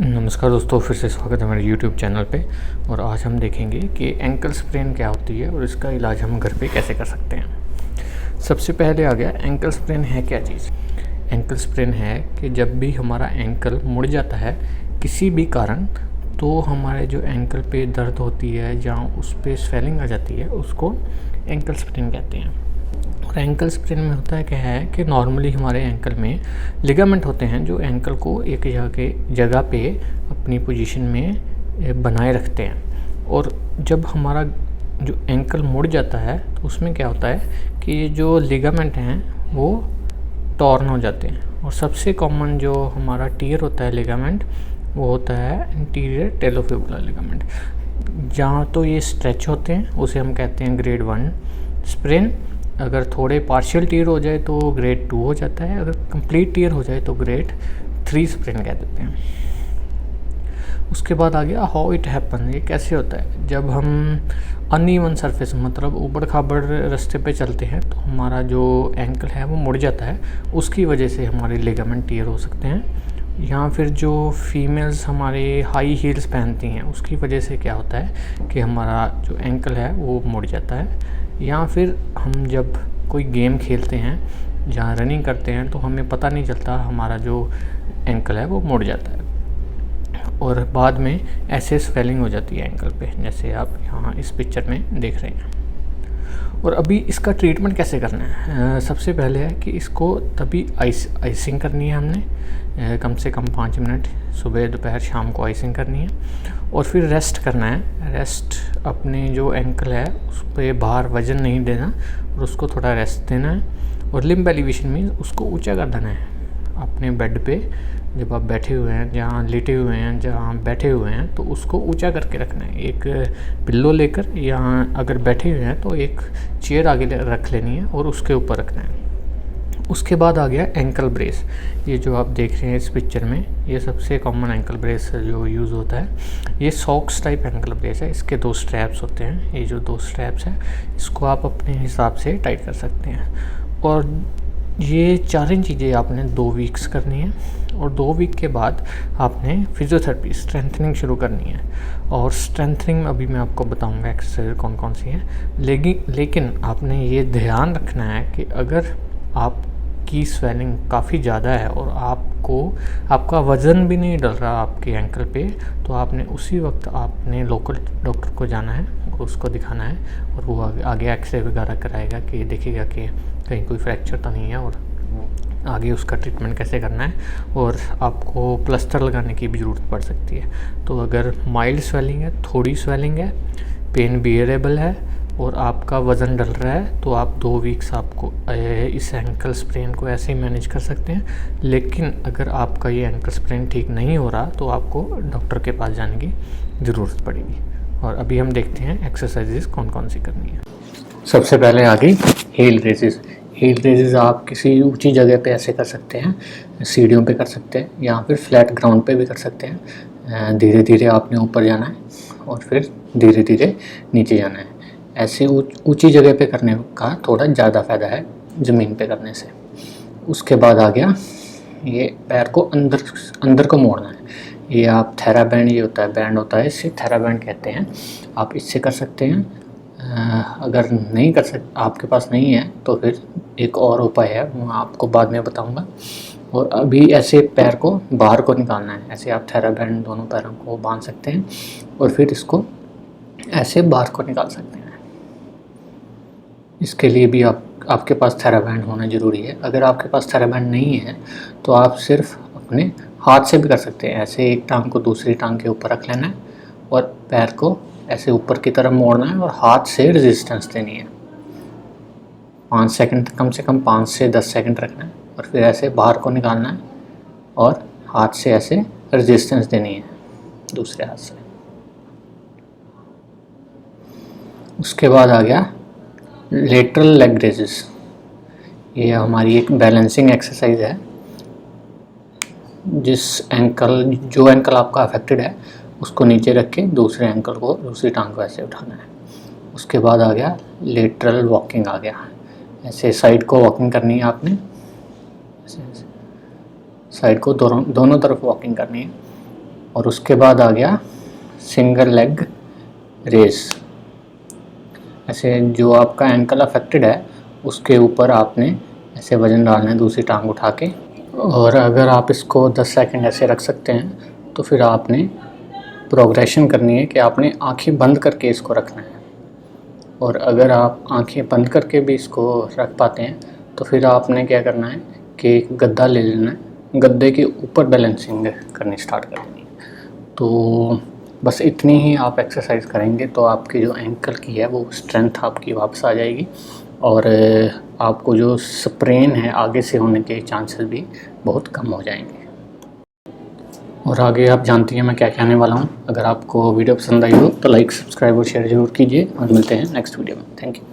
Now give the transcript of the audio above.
नमस्कार दोस्तों, फिर से स्वागत है हमारे YouTube चैनल पे। और आज हम देखेंगे कि एंकल स्प्रेन क्या होती है और इसका इलाज हम घर पे कैसे कर सकते हैं। सबसे पहले आ गया एंकल स्प्रेन है क्या चीज़। एंकल स्प्रेन है कि जब भी हमारा एंकल मुड़ जाता है किसी भी कारण, तो हमारे जो एंकल पे दर्द होती है, जहाँ उस पर स्वेलिंग आ जाती है, उसको एंकल स्प्रेन कहते हैं। और एंकल स्प्रेन में होता है क्या है कि नॉर्मली हमारे एंकल में लिगामेंट होते हैं जो एंकल को एक जगह पे अपनी पोजीशन में बनाए रखते हैं। और जब हमारा जो एंकल मुड़ जाता है तो उसमें क्या होता है कि ये जो लिगामेंट हैं वो टॉर्न हो जाते हैं। और सबसे कॉमन जो हमारा टियर होता है लिगामेंट, वो होता है इंटीरियर टेलोफिबुलर लिगामेंट। जहाँ तो ये स्ट्रेच होते हैं उसे हम कहते हैं ग्रेड 1 स्प्रेन। अगर थोड़े पार्शियल टियर हो जाए तो ग्रेड 2 हो जाता है। अगर कंप्लीट टियर हो जाए तो ग्रेड 3 स्प्रेन कह देते हैं। उसके बाद आ गया हाउ इट हैपन। ये कैसे होता है जब हम अनइवन सरफेस, मतलब ऊबड़ खाबड़ रास्ते पे चलते हैं तो हमारा जो एंकल है वो मुड़ जाता है। उसकी वजह से हमारे लिगामेंट टियर हो सकते हैं। या फिर जो फीमेल्स हमारे हाई हील्स पहनती हैं उसकी वजह से क्या होता है कि हमारा जो एंकल है वो मुड़ जाता है। या फिर हम जब कोई गेम खेलते हैं, जहाँ रनिंग करते हैं, तो हमें पता नहीं चलता हमारा जो एंकल है वो मुड़ जाता है और बाद में ऐसे स्वेलिंग हो जाती है एंकल पे, जैसे आप यहाँ इस पिक्चर में देख रहे हैं। और अभी इसका ट्रीटमेंट कैसे करना है। सबसे पहले है कि इसको तभी आइसिंग करनी है हमने, कम से कम 5 मिनट सुबह दोपहर शाम को आइसिंग करनी है। और फिर रेस्ट करना है। रेस्ट अपने जो एंकल है उस पर बाहर वज़न नहीं देना और उसको थोड़ा रेस्ट देना है। और लिम्ब एलिवेशन में उसको ऊंचा कर देना है अपने बेड पे। जब आप बैठे हुए हैं, जहाँ लेटे हुए हैं, जहाँ बैठे हुए हैं, तो उसको ऊंचा करके रखना है। एक पिल्लो लेकर, यहाँ अगर बैठे हुए हैं तो एक चेयर आगे रख लेनी है और उसके ऊपर रखना है। उसके बाद आ गया एंकल ब्रेस। ये जो आप देख रहे हैं इस पिक्चर में, ये सबसे कॉमन एंकल ब्रेस जो यूज़ होता है। ये सॉक्स टाइप एंकल ब्रेस है। इसके 2 स्ट्रैप्स होते हैं। ये जो 2 स्ट्रैप्स हैं इसको आप अपने हिसाब से टाइट कर सकते हैं। और ये 4 चीज़ें आपने 2 वीक्स करनी है। और 2 वीक के बाद आपने फिजियोथेरेपी स्ट्रेंथनिंग शुरू करनी है। और स्ट्रेंथनिंग में अभी मैं आपको बताऊंगा एक्सरसाइज कौन कौन सी हैं। लेकिन आपने ये ध्यान रखना है कि अगर आपकी स्वेलिंग काफ़ी ज़्यादा है और आपका वज़न भी नहीं डल रहा आपके एंकल पे, तो आपने उसी वक्त आपने लोकल डॉक्टर को जाना है और उसको दिखाना है। और वो आगे एक्सरे वगैरह कराएगा कि देखेगा कि कहीं कोई फ्रैक्चर तो नहीं है और आगे उसका ट्रीटमेंट कैसे करना है। और आपको प्लास्टर लगाने की भी ज़रूरत पड़ सकती है। तो अगर माइल्ड स्वेलिंग है, थोड़ी स्वेलिंग है, पेन बियरेबल है और आपका वज़न डल रहा है, तो आप 2 वीक्स आपको इस एंकल स्प्रेन को ऐसे ही मैनेज कर सकते हैं। लेकिन अगर आपका ये एंकल स्प्रेन ठीक नहीं हो रहा तो आपको डॉक्टर के पास जाने की ज़रूरत पड़ेगी। और अभी हम देखते हैं एक्सरसाइजेस कौन कौन सी करनी है। सबसे पहले आ गई हील रेजेस। हील रेजेस आप किसी ऊंची जगह पे ऐसे कर सकते हैं, सीढ़ियों पे कर सकते हैं या फिर फ्लैट ग्राउंड पे भी कर सकते हैं। धीरे धीरे आपने ऊपर जाना है और फिर धीरे धीरे नीचे जाना है। ऐसे ऊंची जगह पे करने का थोड़ा ज़्यादा फ़ायदा है ज़मीन पे करने से। उसके बाद आ गया ये पैर को अंदर को मोड़ना है। ये आप थेराबैंड, ये होता है बैंड होता है, इससे थेराबैंड कहते हैं। आप इससे कर सकते हैं। अगर नहीं कर सकते, आपके पास नहीं है, तो फिर एक और उपाय है, वो आपको बाद में बताऊंगा। और अभी ऐसे पैर को बाहर को निकालना है। ऐसे आप थेराबैंड दोनों पैरों को बांध सकते हैं और फिर इसको ऐसे बाहर को निकाल सकते हैं। इसके लिए भी आपके पास थेराबैंड होना ज़रूरी है। अगर आपके पास थेराबैंड नहीं है तो आप सिर्फ अपने हाथ से भी कर सकते हैं। ऐसे एक टांग को दूसरी टांग के ऊपर रख लेना है और पैर को ऐसे ऊपर की तरफ मोड़ना है और हाथ से रेजिस्टेंस देनी है। 5 सेकंड, कम से कम 5 से 10 सेकंड रखना है और फिर ऐसे बाहर को निकालना है और हाथ से ऐसे रेजिस्टेंस देनी है दूसरे हाथ से। उसके बाद आ गया लेटरल लेग रेजेस। ये हमारी एक बैलेंसिंग एक्सरसाइज है। जो एंकल आपका अफेक्टेड है उसको नीचे रख के दूसरे एंकल को, दूसरी टांग को ऐसे उठाना है। उसके बाद आ गया लेटरल वॉकिंग आ गया। ऐसे साइड को वॉकिंग करनी है आपने, साइड को दोनों तरफ वॉकिंग करनी है। और उसके बाद आ गया सिंगल लेग रेस। ऐसे जो आपका एंकल अफेक्टेड है उसके ऊपर आपने ऐसे वज़न डालना है दूसरी टांग उठा के, और अगर आप इसको 10 सेकंड ऐसे रख सकते हैं तो फिर आपने प्रोग्रेशन करनी है कि आपने आंखें बंद करके इसको रखना है। और अगर आप आंखें बंद करके भी इसको रख पाते हैं तो फिर आपने क्या करना है कि एक गद्दा ले लेना है, गद्दे के ऊपर बैलेंसिंग करनी स्टार्ट कर देनी है। तो बस इतनी ही आप एक्सरसाइज करेंगे तो आपकी जो एंकल की है वो स्ट्रेंथ आपकी वापस आ जाएगी, और आपको जो स्प्रेन है आगे से होने के चांसेस भी बहुत कम हो जाएंगे। और आगे आप जानती हैं मैं क्या कहने वाला हूँ। अगर आपको वीडियो पसंद आई हो तो लाइक, सब्सक्राइब और शेयर ज़रूर कीजिए, और मिलते हैं नेक्स्ट वीडियो में। Thank you.